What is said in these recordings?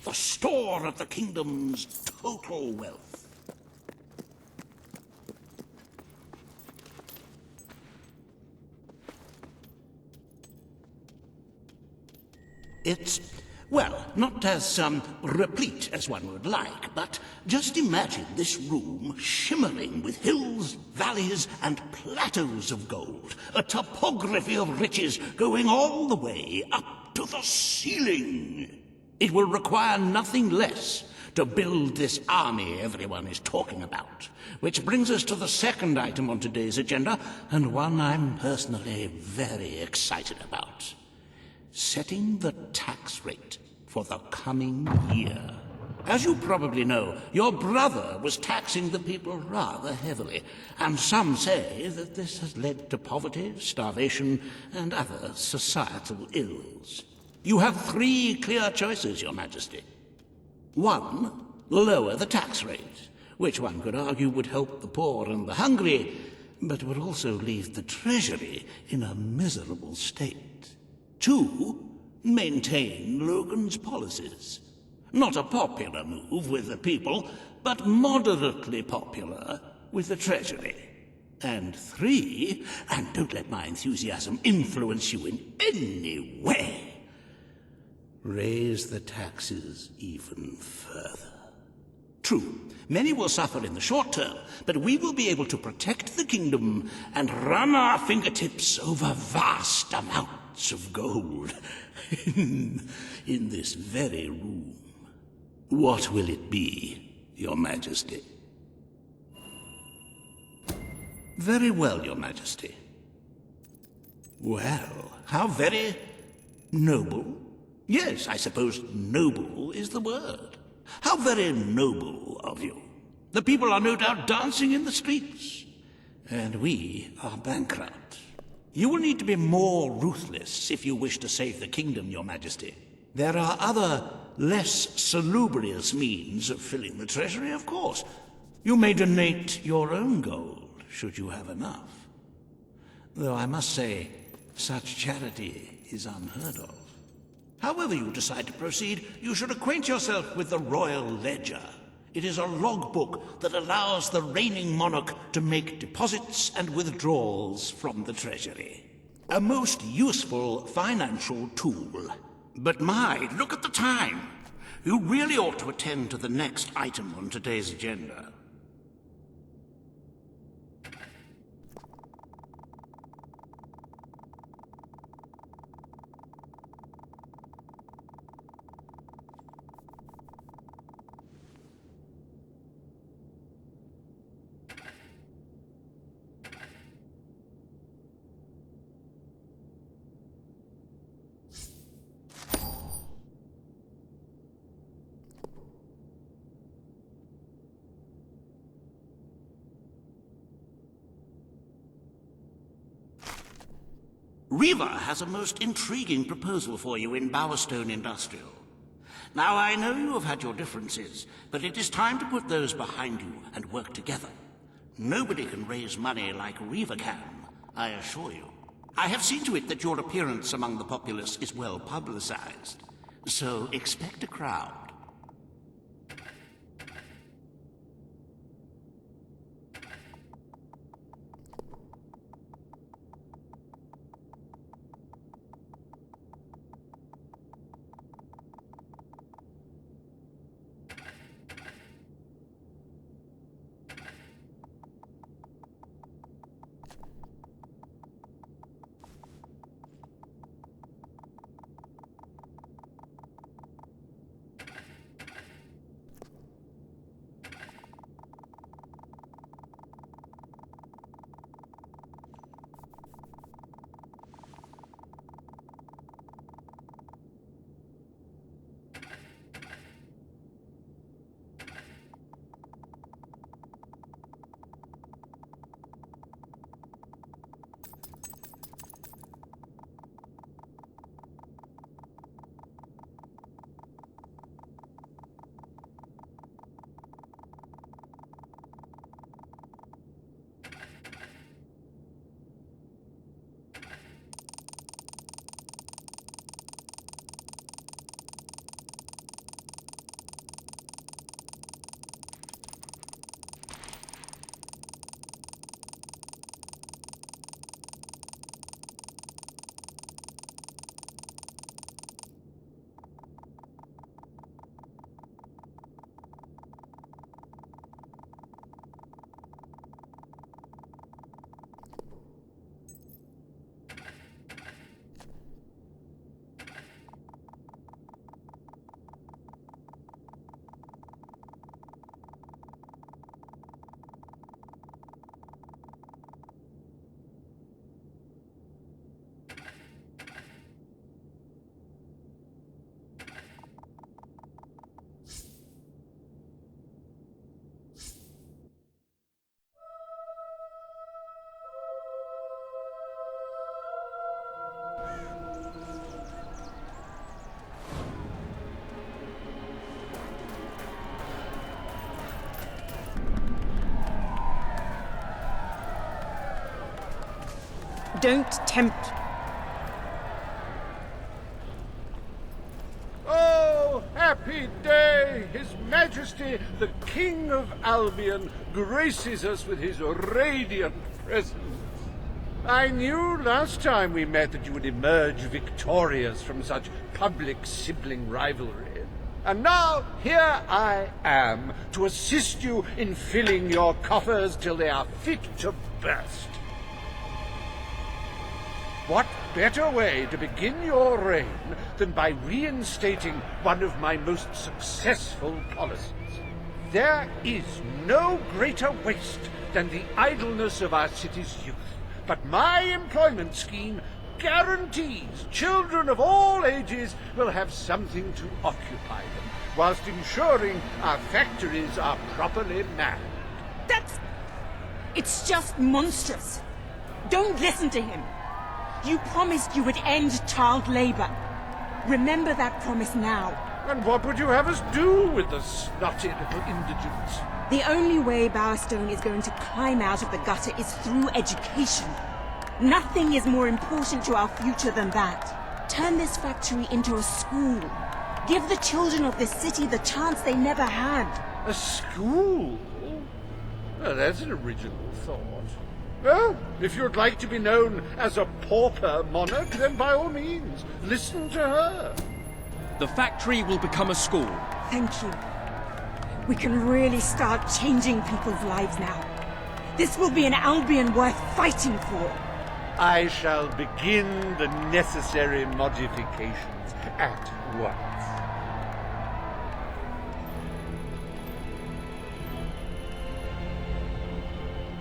the store of the kingdom's total wealth. It's, well, not as replete as one would like, but just imagine this room shimmering with hills, valleys, and plateaus of gold, a topography of riches going all the way up to the ceiling. It will require nothing less to build this army everyone is talking about. Which brings us to the second item on today's agenda, and one I'm personally very excited about. Setting the tax rate for the coming year. As you probably know, your brother was taxing the people rather heavily, and some say that this has led to poverty, starvation, and other societal ills. You have 3 clear choices, Your Majesty. 1, lower the tax rate, which one could argue would help the poor and the hungry, but would also leave the treasury in a miserable state. 2, maintain Logan's policies. Not a popular move with the people, but moderately popular with the Treasury. And 3, and don't let my enthusiasm influence you in any way, raise the taxes even further. True, many will suffer in the short term, but we will be able to protect the kingdom and run our fingertips over vast amounts of gold in this very room. What will it be, Your Majesty? Very well, Your Majesty. Well, how very noble. Yes, I suppose noble is the word. How very noble of you. The people are no doubt dancing in the streets, and we are bankrupt. You will need to be more ruthless if you wish to save the kingdom, Your Majesty. There are other, less salubrious means of filling the treasury, of course. You may donate your own gold, should you have enough. Though I must say, such charity is unheard of. However you decide to proceed, you should acquaint yourself with the Royal Ledger. It is a logbook that allows the reigning monarch to make deposits and withdrawals from the treasury. A most useful financial tool. But my, look at the time. You really ought to attend to the next item on today's agenda. Riva has a most intriguing proposal for you in Bowerstone Industrial. Now, I know you have had your differences, but it is time to put those behind you and work together. Nobody can raise money like Riva can, I assure you. I have seen to it that your appearance among the populace is well publicized, so expect a crowd. Don't tempt... Oh, happy day! His Majesty, the King of Albion, graces us with his radiant presence. I knew last time we met that you would emerge victorious from such public sibling rivalry. And now, here I am, to assist you in filling your coffers till they are fit to burst. What better way to begin your reign than by reinstating one of my most successful policies? There is no greater waste than the idleness of our city's youth, but my employment scheme guarantees children of all ages will have something to occupy them, whilst ensuring our factories are properly manned. It's just monstrous. Don't listen to him. You promised you would end child labor. Remember that promise now. And what would you have us do with the snotty little indigents? The only way Bowerstone is going to climb out of the gutter is through education. Nothing is more important to our future than that. Turn this factory into a school. Give the children of this city the chance they never had. A school? Well, that's an original thought. Well, if you'd like to be known as a pauper monarch, then by all means, listen to her. The factory will become a school. Thank you. We can really start changing people's lives now. This will be an Albion worth fighting for. I shall begin the necessary modifications at once.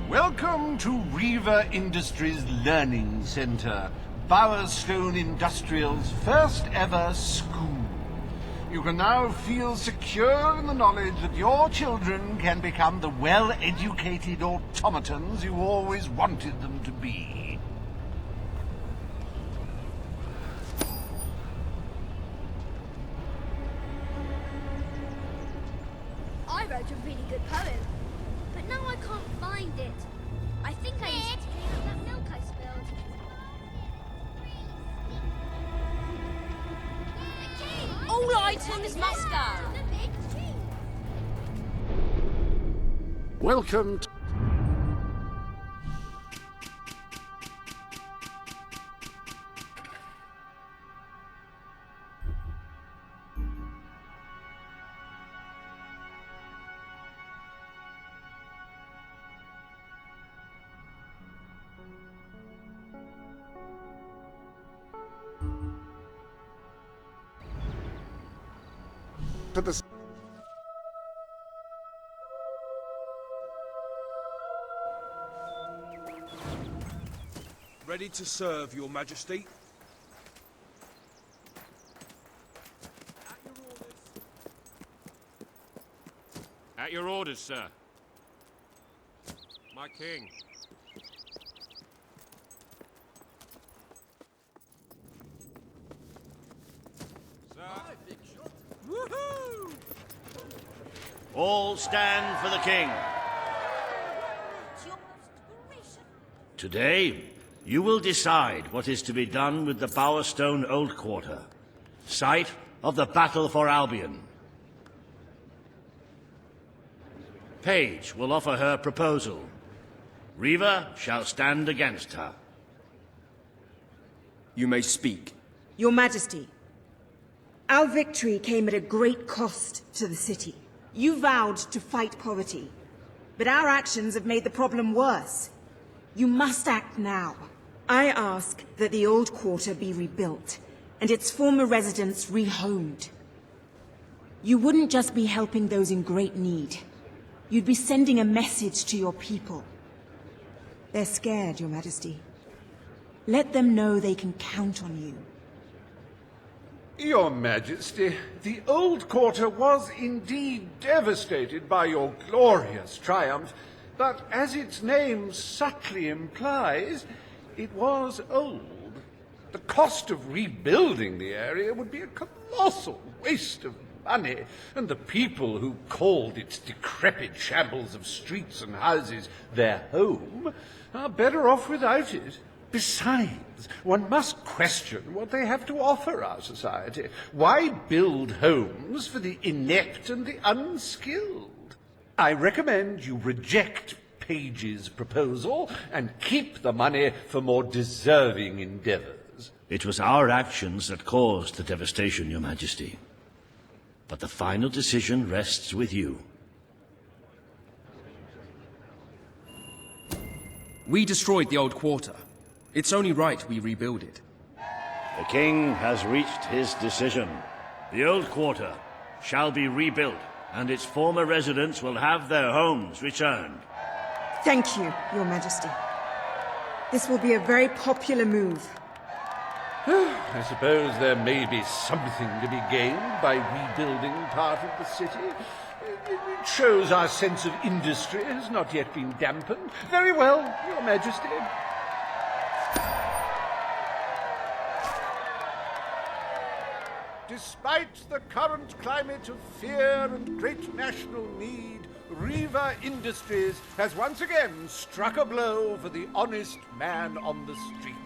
Welcome to Reaver Industries Learning Center, Bowerstone Industrial's first ever school. You can now feel secure in the knowledge that your children can become the well-educated automatons you always wanted them to be. I wrote a really good poem, but now I can't find it. I think I used it to clean up that milk I spilled. All items must go. Welcome to... the... Ready to serve, Your Majesty. At your orders, sir. My king. Sir. Woohoo! All stand for the king. Today, you will decide what is to be done with the Bowerstone Old Quarter, site of the Battle for Albion. Paige will offer her proposal. Reaver shall stand against her. You may speak. Your Majesty, our victory came at a great cost to the city. You vowed to fight poverty, but our actions have made the problem worse. You must act now. I ask that the old quarter be rebuilt, and its former residents rehomed. You wouldn't just be helping those in great need. You'd be sending a message to your people. They're scared, Your Majesty. Let them know they can count on you. Your Majesty, the old quarter was indeed devastated by your glorious triumph, but as its name subtly implies, it was old. The cost of rebuilding the area would be a colossal waste of money, and the people who called its decrepit shambles of streets and houses their home are better off without it. Besides, one must question what they have to offer our society. Why build homes for the inept and the unskilled? I recommend you reject Page's proposal and keep the money for more deserving endeavors. It was our actions that caused the devastation, Your Majesty. But the final decision rests with you. We destroyed the old quarter. It's only right we rebuild it. The king has reached his decision. The old quarter shall be rebuilt, and its former residents will have their homes returned. Thank you, Your Majesty. This will be a very popular move. I suppose there may be something to be gained by rebuilding part of the city. It shows our sense of industry has not yet been dampened. Very well, Your Majesty. Despite the current climate of fear and great national need, Riva Industries has once again struck a blow for the honest man on the street.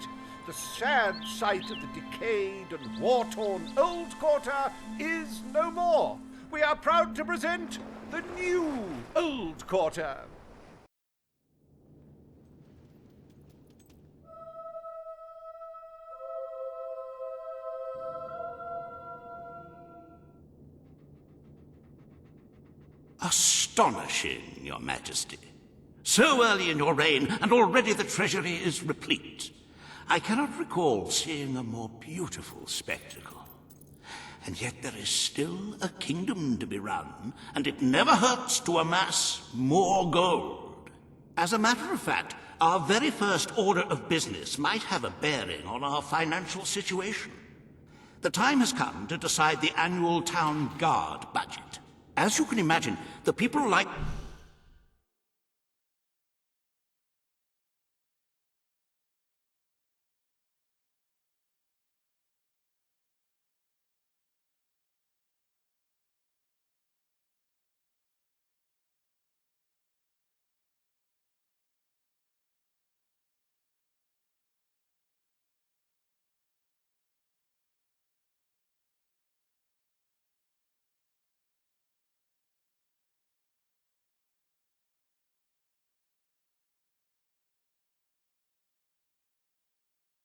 The sad sight of the decayed and war-torn old quarter is no more. We are proud to present the new old quarter. Astonishing, Your Majesty. So early in your reign, and already the treasury is replete. I cannot recall seeing a more beautiful spectacle. And yet there is still a kingdom to be run, and it never hurts to amass more gold. As a matter of fact, our very first order of business might have a bearing on our financial situation. The time has come to decide the annual town guard budget. As you can imagine, the people like